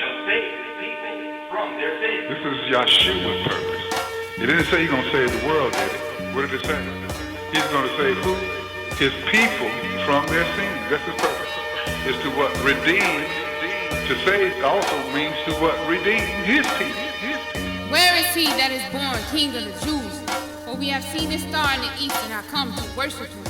shall save his people from their sins. This is Yahshua's purpose. It didn't say he's going to save the world, did it? What did it say? He's going to save who? His people from their sins. That's his purpose. Is to what? Redeem. To save also means to what? Redeem his people. Where is he that is born King of the Jews? For we have seen his star in the east and are come to worship him.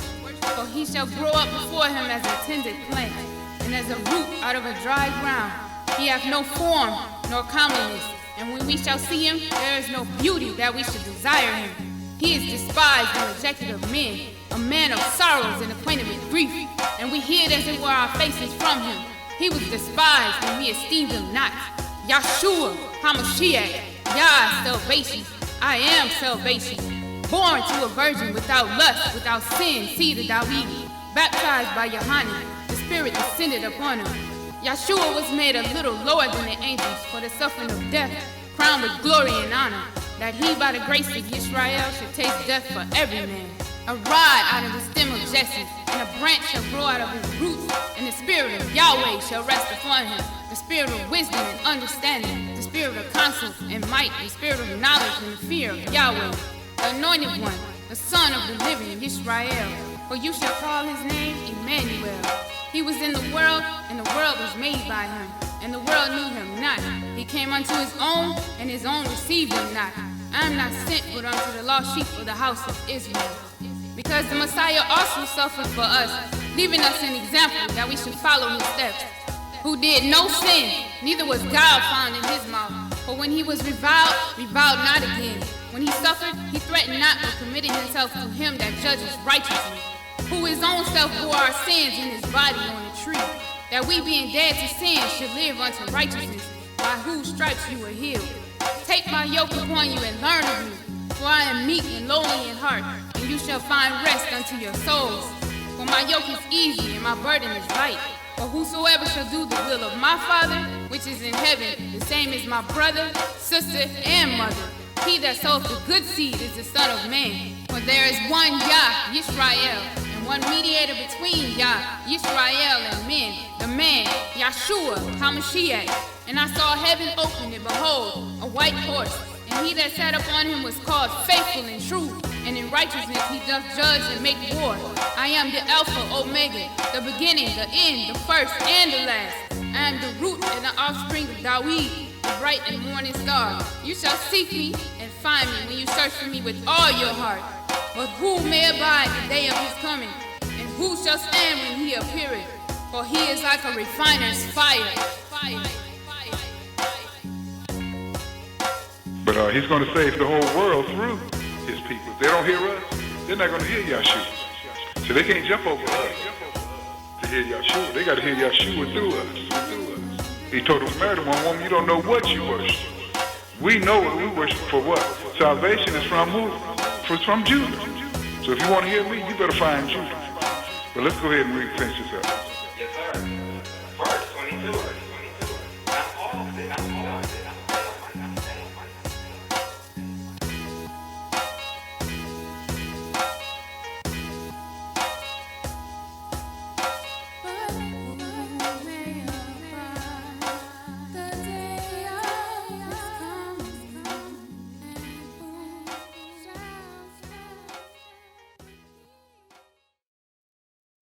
For he shall grow up before him as a tender plant, and as a root out of a dry ground. He hath no form nor comeliness, and when we shall see him, there is no beauty that we should desire him. He is despised and rejected of men, a man of sorrows and acquainted with grief, and we hid as it were our faces from him. He was despised, and we esteemed him not. Yahshua, Hamashiach, Yah, salvation. I am salvation. Born to a virgin without lust, without sin, seed of David. Baptized by Yohanan, the Spirit descended upon him. Yahshua was made a little lower than the angels for the suffering of death, crowned with glory and honor, that he by the grace of Israel should taste death for every man. A rod out of the stem of Jesse, and a branch shall grow out of his roots, and the Spirit of Yahweh shall rest upon him, the Spirit of wisdom and understanding, the Spirit of counsel and might, the Spirit of knowledge and the fear of Yahweh, the Anointed One, the Son of the living Israel. For you shall call his name Emmanuel. He was in the world, and the world was made by him, and the world knew him not. He came unto his own, and his own received him not. I am not sent but unto the lost sheep of the house of Israel. Because the Messiah also suffered for us, leaving us an example that we should follow his steps, who did no sin, neither was guile found in his mouth. For when he was reviled not again. When he suffered, he threatened not, but committed himself to him that judges righteously, who his own self bore our sins in his body on the tree, that we being dead to sin should live unto righteousness, by whose stripes you were healed. Take my yoke upon you and learn of me, for I am meek and lowly in heart, and you shall find rest unto your souls. For my yoke is easy and my burden is light. For whosoever shall do the will of my Father, which is in heaven, the same is my brother, sister, and mother. He that sows the good seed is the Son of Man. For there is one Yah, Yisrael, and one mediator between Yah, Yisrael, and men, the man, Yahshua, Hamashiach. And I saw heaven open, and behold, a white horse, and he that sat upon him was called Faithful and True, and in righteousness he doth judge and make war. I am the Alpha, Omega, the beginning, the end, the first, and the last. I am the root and the offspring of David, the bright and morning star. You shall seek me and find me when you search for me with all your heart. But who may abide the day of his coming? And who shall stand when he appeareth? For he is like a refiner's fire. But he's going to save the whole world through his people. If they don't hear us, they're not going to hear Yahshua. So they can't jump over us to hear Yahshua. They got to hear Yahshua through us. He told the Samaritan woman, you don't know what you worship. We know what we worship for what? Salvation is from who? It's from Judah. So if you want to hear me, you better find Judah. But let's go ahead and finish this up. Yes, sir.